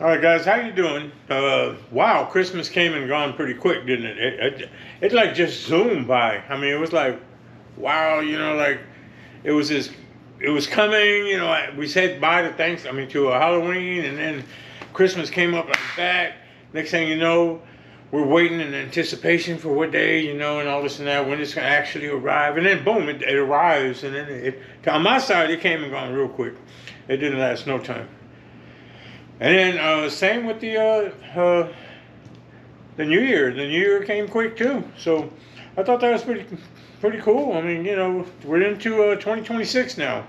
All right, guys, how you doing? Wow, Christmas came and gone pretty quick, didn't it? It like just zoomed by. I mean, it was like, wow, like it was this, it was coming. We said bye to to Halloween, and then Christmas came up like that. Next thing you know, we're waiting in anticipation for what day, and all this and that, when it's gonna actually arrive, and then boom, it arrives, and then on my side, it came and gone real quick. It didn't last no time. And then same with the New Year. The New Year came quick too. So I thought that was pretty cool. I mean, we're into 2026 now.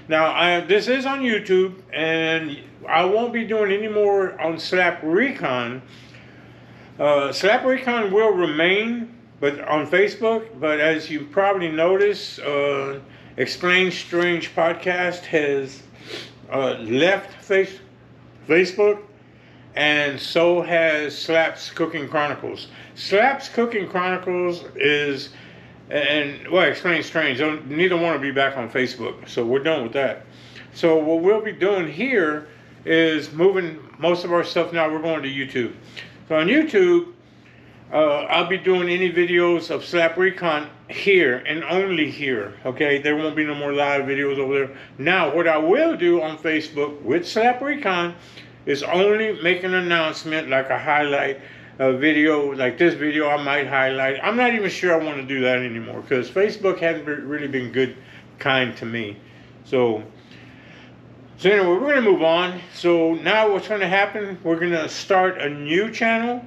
Now this is on YouTube, and I won't be doing any more on Slap Recon. Slap Recon will remain, but on Facebook. But as you probably noticed, Explain Strange podcast has left Facebook, and so has Slap's Cooking Chronicles. Slap's Cooking Chronicles is, Explain Strange, neither one will be back on Facebook, so we're done with that. So what we'll be doing here is moving most of our stuff now, we're going to YouTube. So on YouTube, I'll be doing any videos of Slap Recon here and only here, okay? There won't be no more live videos over there. Now, what I will do on Facebook with Slap Recon is only make an announcement, like a highlight video, like this video I might highlight. I'm not even sure I want to do that anymore, because Facebook hasn't really been kind to me. So anyway, we're going to move on. So now what's going to happen, we're going to start a new channel.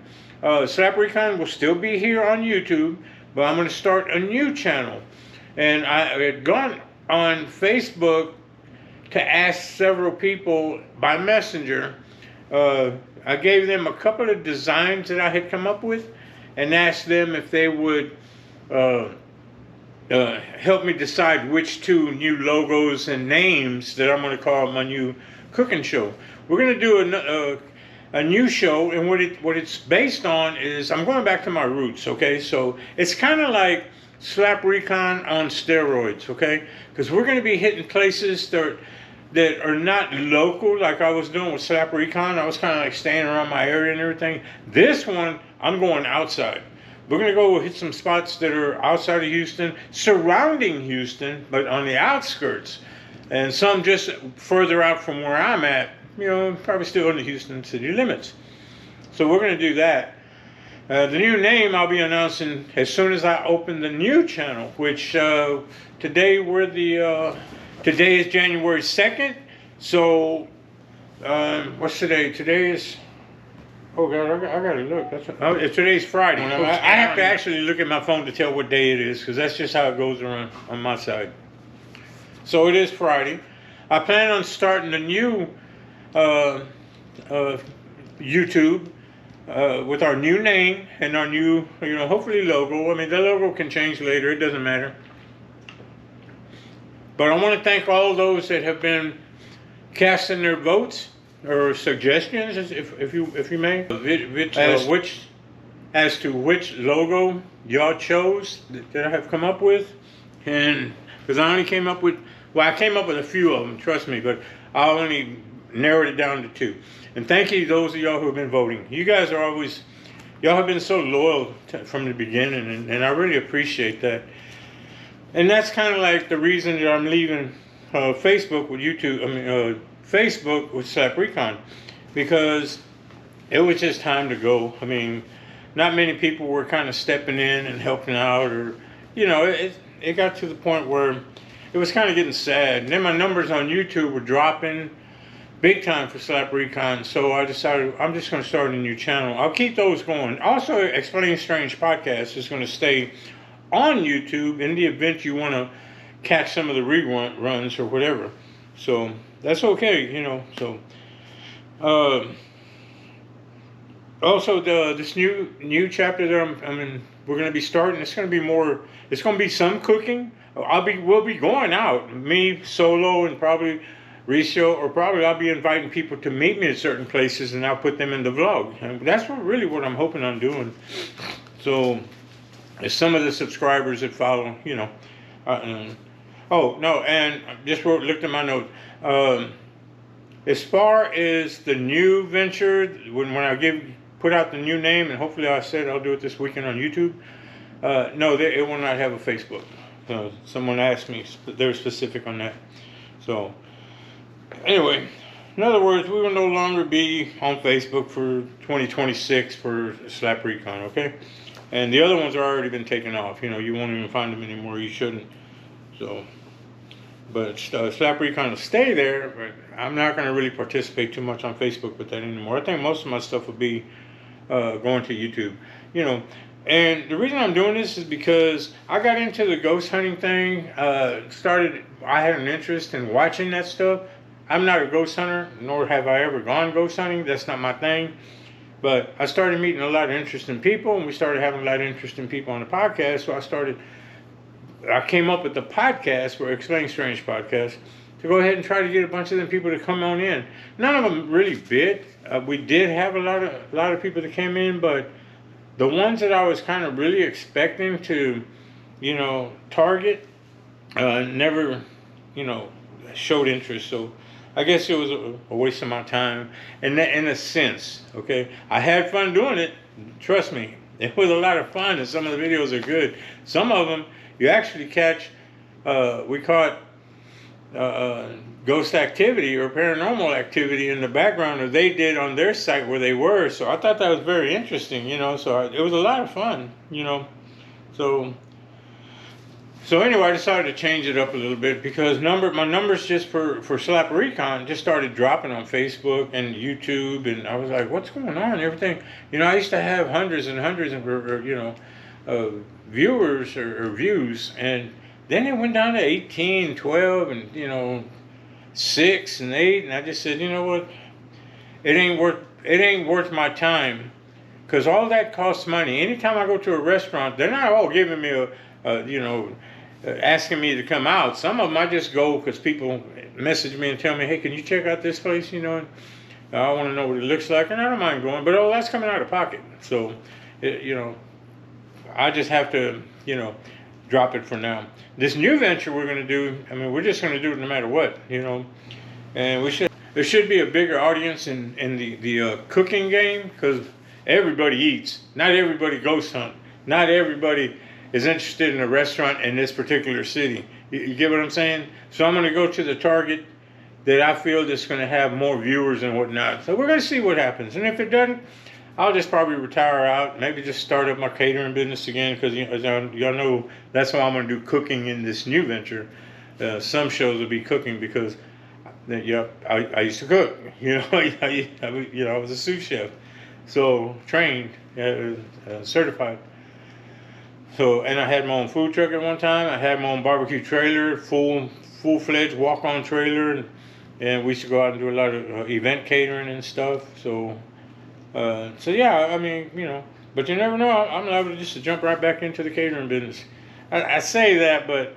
Slap Recon will still be here on YouTube, but I'm going to start a new channel. And I had gone on Facebook to ask several people by Messenger. I gave them a couple of designs that I had come up with and asked them if they would help me decide which two new logos and names that I'm going to call my new cooking show. We're going to do a new show, and what it's based on is, I'm going back to my roots, okay? So it's kind of like Slap Recon on steroids, okay? Because we're going to be hitting places that are not local, like I was doing with Slap Recon. I was kind of like staying around my area and everything. This one, I'm going outside. We're going to go hit some spots that are outside of Houston, surrounding Houston, but on the outskirts. And some just further out from where I'm at, probably still in the Houston city limits. So we're going to do that. The new name I'll be announcing as soon as I open the new channel, which today is January 2nd. So what's today? Today is, oh God, I gotta look. Today's Friday. I have to actually look at my phone to tell what day it is, because that's just how it goes around on my side. So it is Friday. I plan on starting a new YouTube with our new name and our new, hopefully logo. I mean, the logo can change later. It doesn't matter. But I want to thank all those that have been casting their votes or suggestions, if you may, as to which logo y'all chose that I have come up with. And because I only came up with, I came up with a few of them, trust me, but I only narrowed it down to two. And thank you those of y'all who have been voting. You guys are always, y'all have been so loyal from the beginning, and I really appreciate that. And that's kind of like the reason that I'm leaving Facebook with Facebook with Slap Recon, because it was just time to go. I mean, not many people were kind of stepping in and helping out, or it got to the point where it was kind of getting sad. And then my numbers on YouTube were dropping big time for Slap Recon, so I decided I'm just going to start a new channel. I'll keep those going. Also, Explain Strange podcast is going to stay on YouTube in the event you want to catch some of the reruns or whatever. So that's okay, So also this new chapter that we're going to be starting. It's going to be more. It's going to be some cooking. We'll be going out, me solo, and probably Ricio, or probably I'll be inviting people to meet me at certain places, and I'll put them in the vlog. And that's what I'm hoping on doing. So, as some of the subscribers that follow, oh no, and just looked at my note. As far as the new venture, when I put out the new name, and hopefully I said I'll do it this weekend on YouTube. No, it will not have a Facebook. Someone asked me, they were specific on that. So, anyway, in other words, we will no longer be on Facebook for 2026 for Slap Recon, okay? And the other ones are already been taken off. You know, you won't even find them anymore. You shouldn't. So, but Slap Recon will stay there, but I'm not going to really participate too much on Facebook with that anymore. I think most of my stuff will be going to YouTube. You know, and the reason I'm doing this is because I got into the ghost hunting thing. I had an interest in watching that stuff. I'm not a ghost hunter, nor have I ever gone ghost hunting. That's not my thing. But I started meeting a lot of interesting people, and we started having a lot of interesting people on the podcast. So I came up with the podcast for Explain Strange Podcast to go ahead and try to get a bunch of them people to come on in. None of them really bit. We did have a lot of people that came in, but the ones that I was kind of really expecting to, you know, target, never, you know, showed interest. So I guess it was a waste of my time in a sense, okay? I had fun doing it. Trust me. It was a lot of fun, and some of the videos are good. Some of them, you actually catch, we caught ghost activity or paranormal activity in the background, or they did on their site where they were. So I thought that was very interesting, you know. So it was a lot of fun, you know. So anyway, I decided to change it up a little bit because my numbers just for Slap Recon just started dropping on Facebook and YouTube, and I was like, what's going on? Everything, you know, I used to have hundreds and hundreds of, you know, viewers or views, and then it went down to 18, 12, and, you know, 6 and 8, and I just said, you know what, it ain't worth my time, because all that costs money. Anytime I go to a restaurant, they're not all giving me you know, asking me to come out. Some of them I just go because people message me and tell me, hey, can you check out this place, you know, and I want to know what it looks like, and I don't mind going, but that's coming out of pocket. So, you know, I just have to, you know, drop it for now. This new venture we're going to do, I mean, we're just going to do it no matter what, you know, and there should be a bigger audience in the cooking game, because everybody eats. Not everybody ghost hunt. Not everybody is interested in a restaurant in this particular city. You get what I'm saying? So I'm going to go to the target that I feel that's going to have more viewers and whatnot. So we're going to see what happens. And if it doesn't, I'll just probably retire out. Maybe just start up my catering business again, because y'all know that's why I'm going to do cooking in this new venture. Some shows will be cooking because I used to cook. You know, I was a sous chef. So trained, certified. So, and I had my own food truck at one time. I had my own barbecue trailer, full-fledged walk-on trailer, and we used to go out and do a lot of event catering and stuff. So yeah, I mean, you know, but you never know. I'm liable just to jump right back into the catering business. I say that, but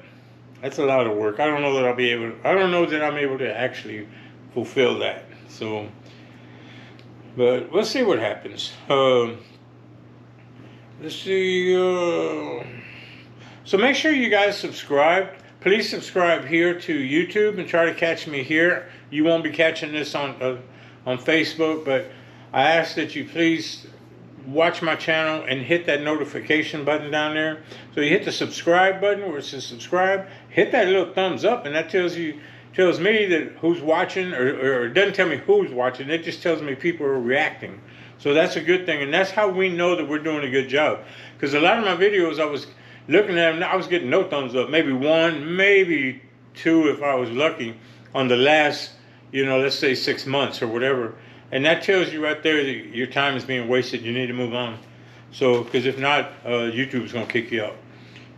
that's a lot of work. I don't know that I'm able to actually fulfill that. So, but we'll see what happens. Let's see. So make sure you guys subscribe. Please subscribe here to YouTube and try to catch me here. You won't be catching this on Facebook, but I ask that you please watch my channel and hit that notification button down there. So you hit the subscribe button where it says subscribe. Hit that little thumbs up, and that tells me that who's watching, or it doesn't tell me who's watching. It just tells me people are reacting. So that's a good thing, and that's how we know that we're doing a good job. Because a lot of my videos, I was looking at them, I was getting no thumbs up. Maybe 1, maybe 2 if I was lucky on the last, you know, let's say 6 months or whatever. And that tells you right there that your time is being wasted. You need to move on. So, because if not, YouTube's gonna kick you out.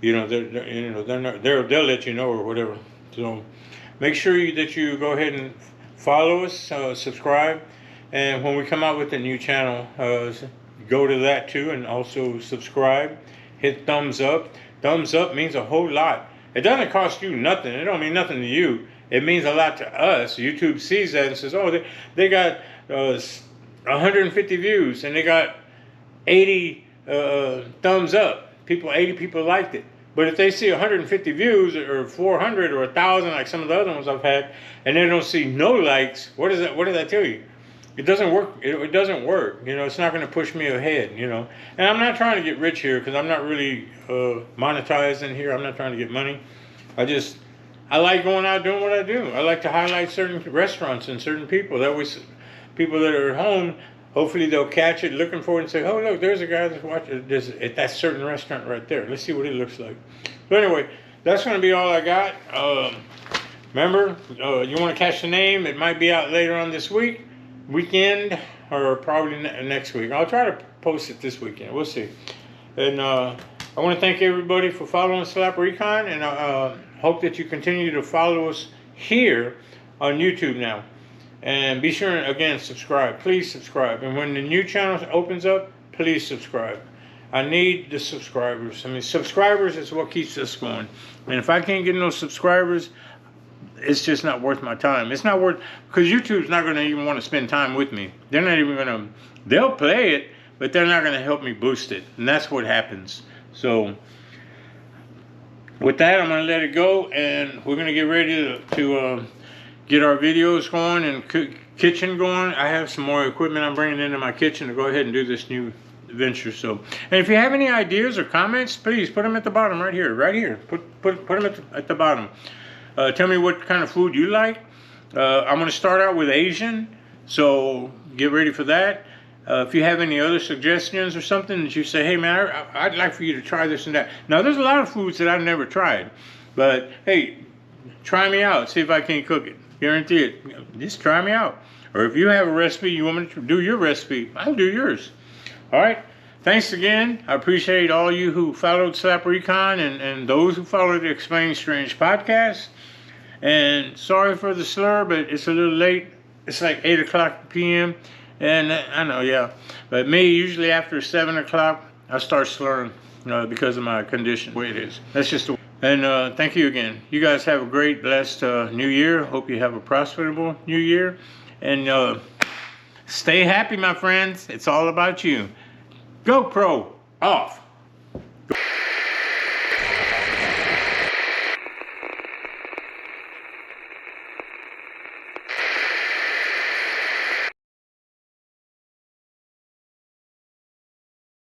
You know, they'll let you know or whatever. So, make sure that you go ahead and follow us, subscribe. And when we come out with a new channel, go to that too, and also subscribe. Hit thumbs up. Thumbs up means a whole lot. It doesn't cost you nothing. It don't mean nothing to you. It means a lot to us. YouTube sees that and says, oh, they got 150 views, and they got 80 thumbs up. 80 people liked it. But if they see 150 views or 400 or 1,000 like some of the other ones I've had, and they don't see no likes, what does that tell you? It doesn't work. It doesn't work. You know, it's not going to push me ahead. You know, and I'm not trying to get rich here because I'm not really monetizing here. I'm not trying to get money. I like going out doing what I do. I like to highlight certain restaurants and certain people. That way, people that are at home, hopefully they'll catch it, looking for it, and say, "Oh, look, there's a guy that's watching this at that certain restaurant right there. Let's see what it looks like." So anyway, that's going to be all I got. Remember, you want to catch the name? It might be out later on this weekend, or probably next week. I'll try to post it this weekend. We'll see. And I want to thank everybody for following Slap Recon, and hope that you continue to follow us here on YouTube now. And be sure, again, subscribe. Please subscribe. And when the new channel opens up, please subscribe. I need the subscribers. I mean, subscribers is what keeps us going. And if I can't get no subscribers, it's just not worth my time. It's not worth, because YouTube's not going to even want to spend time with me. They're not even going to, they'll play it, but they're not going to help me boost it. And that's what happens. So with that, I'm going to let it go, and we're going to get ready to get our videos going and kitchen going. I have some more equipment I'm bringing into my kitchen to go ahead and do this new venture. So, and if you have any ideas or comments, please put them at the bottom right here. Put them at the bottom. Tell me what kind of food you like. I'm going to start out with Asian, so get ready for that. If you have any other suggestions or something that you say, hey man, I'd like for you to try this and that. Now there's a lot of foods that I've never tried, but hey, try me out, see if I can cook it. Guarantee it. Just try me out. Or if you have a recipe, you want me to do your recipe, I'll do yours. All right. Thanks again. I appreciate all you who followed Slap Recon and those who followed the Explain Strange podcast. And sorry for the slur, but it's a little late. It's like 8 o'clock p.m. And I know, yeah. But me, usually after 7 o'clock, I start slurring because of my condition, the way it is. That's just the way. And thank you again. You guys have a great, blessed new year. Hope you have a prosperable new year. And stay happy, my friends. It's all about you. GoPro off. Go.